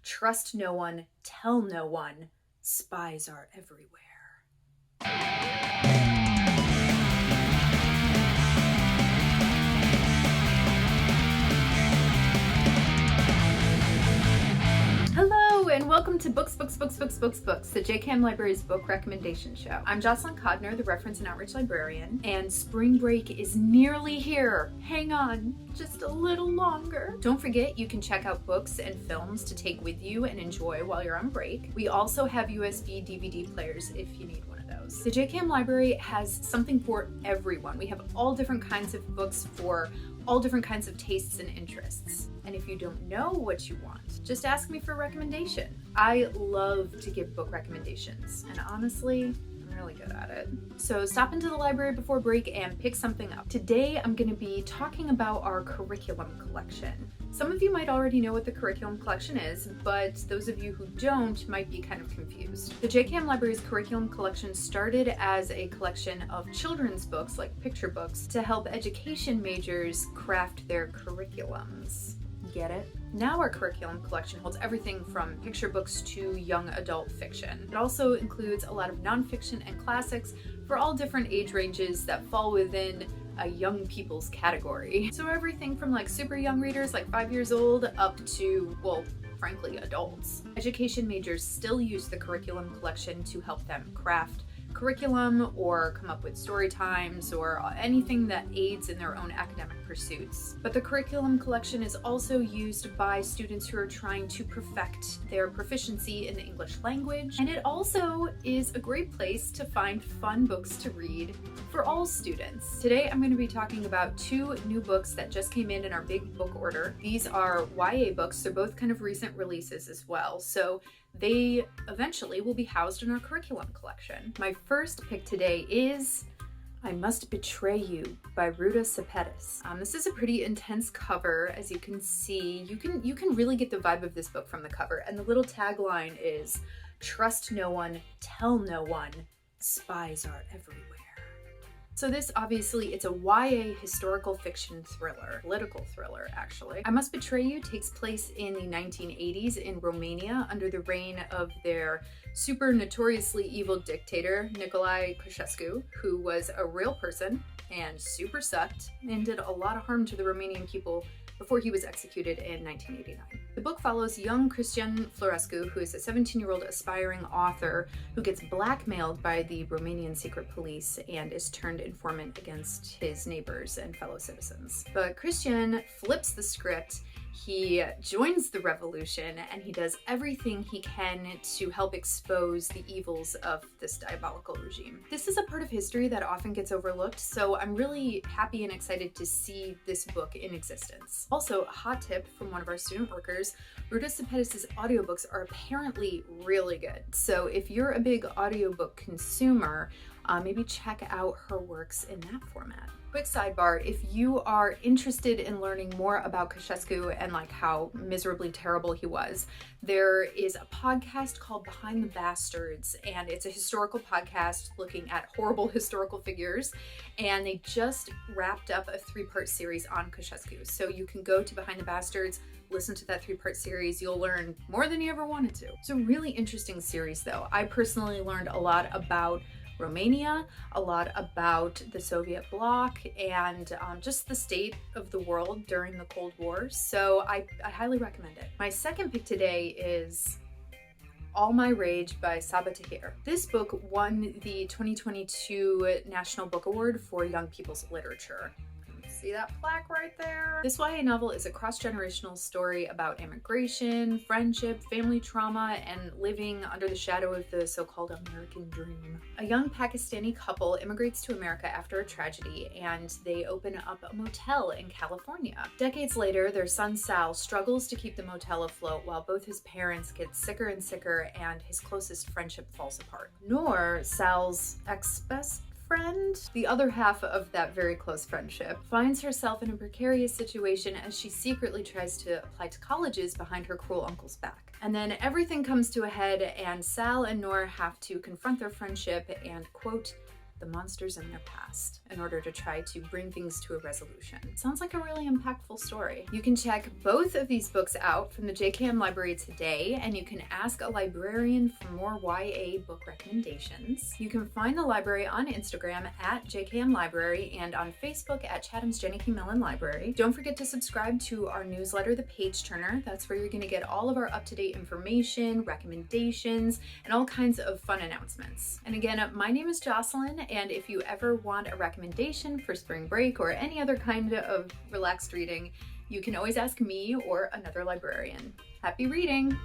Trust no one, tell no one, spies are everywhere. Hello and welcome to Books, the JCAM Library's book recommendation show. I'm Jocelyn Codner, the Reference and Outreach Librarian, and spring break is nearly here. Hang on, just a little longer. Don't forget, you can check out books and films to take with you and enjoy while you're on break. We also have USB DVD players if you need one of those. The JCAM Library has something for everyone. We have all different kinds of books for all different kinds of tastes and interests. And if you don't know what you want, just ask me for a recommendation. I love to give book recommendations, and honestly, I'm really good at it. So stop into the library before break and pick something up. Today, I'm going to be talking about our curriculum collection. Some of you might already know what the curriculum collection is, but those of you who don't might be kind of confused. The JCAM Library's curriculum collection started as a collection of children's books, like picture books, to help education majors craft their curriculums. Get it? Now our curriculum collection holds everything from picture books to young adult fiction. It also includes a lot of nonfiction and classics for all different age ranges that fall within a young people's category. So everything from like super young readers, like 5 years old, up to, well, frankly, adults. Education majors still use the curriculum collection to help them craft curriculum or come up with story times or anything that aids in their own academic pursuits. But the curriculum collection is also used by students who are trying to perfect their proficiency in the English language, and it also is a great place to find fun books to read for all students. Today I'm going to be talking about two new books that just came in our big book order. These are YA books. They're both kind of recent releases as well, so they eventually will be housed in our curriculum collection. My first pick today is I Must Betray You by Ruta Sepetys. This is a pretty intense cover, as you can see. You can really get the vibe of this book from the cover, and the little tagline is, "Trust no one, tell no one, spies are everywhere." So this, obviously, it's a YA historical fiction thriller, political thriller, actually. I Must Betray You takes place in the 1980s in Romania under the reign of their super notoriously evil dictator, Nicolae Ceausescu, who was a real person and super sucked and did a lot of harm to the Romanian people before he was executed in 1989. The book follows young Cristian Florescu, who is a 17-year-old aspiring author who gets blackmailed by the Romanian secret police and is turned informant against his neighbors and fellow citizens. But Cristian flips the script. He joins the revolution and he does everything he can to help expose the evils of this diabolical regime. This is a part of history that often gets overlooked, so I'm really happy and excited to see this book in existence. Also, a hot tip from one of our student workers, Ruta Sepetys' audiobooks are apparently really good. So if you're a big audiobook consumer, maybe check out her works in that format. Quick sidebar, if you are interested in learning more about Ceausescu and like how miserably terrible he was, there is a podcast called Behind the Bastards, and it's a historical podcast looking at horrible historical figures, and they just wrapped up a 3-part series on Ceausescu. So you can go to Behind the Bastards, listen to that 3-part series. You'll learn more than you ever wanted to. It's a really interesting series though. I personally learned a lot about Romania, a lot about the Soviet bloc, and just the state of the world during the Cold War, so I highly recommend it. My second pick today is All My Rage by Sabaa Tahir. This book won the 2022 National Book Award for Young People's Literature. See that plaque right there? This YA novel is a cross-generational story about immigration, friendship, family trauma, and living under the shadow of the so-called American dream. A young Pakistani couple immigrates to America after a tragedy, and they open up a motel in California. Decades later, their son Sal struggles to keep the motel afloat while both his parents get sicker and sicker and his closest friendship falls apart. Nor Sal's ex-best friend, the other half of that very close friendship, finds herself in a precarious situation as she secretly tries to apply to colleges behind her cruel uncle's back. And then everything comes to a head and Sal and Noor have to confront their friendship and, quote, the monsters in their past in order to try to bring things to a resolution. Sounds like a really impactful story. You can check both of these books out from the JKM Library today, and you can ask a librarian for more YA book recommendations. You can find the library on Instagram at JKM Library and on Facebook at Chatham's Jenny K. Mellon Library. Don't forget to subscribe to our newsletter, The Page Turner. That's where you're going to get all of our up-to-date information, recommendations, and all kinds of fun announcements. And again, my name is Jocelyn, and if you ever want a recommendation for spring break or any other kind of relaxed reading, you can always ask me or another librarian. Happy reading!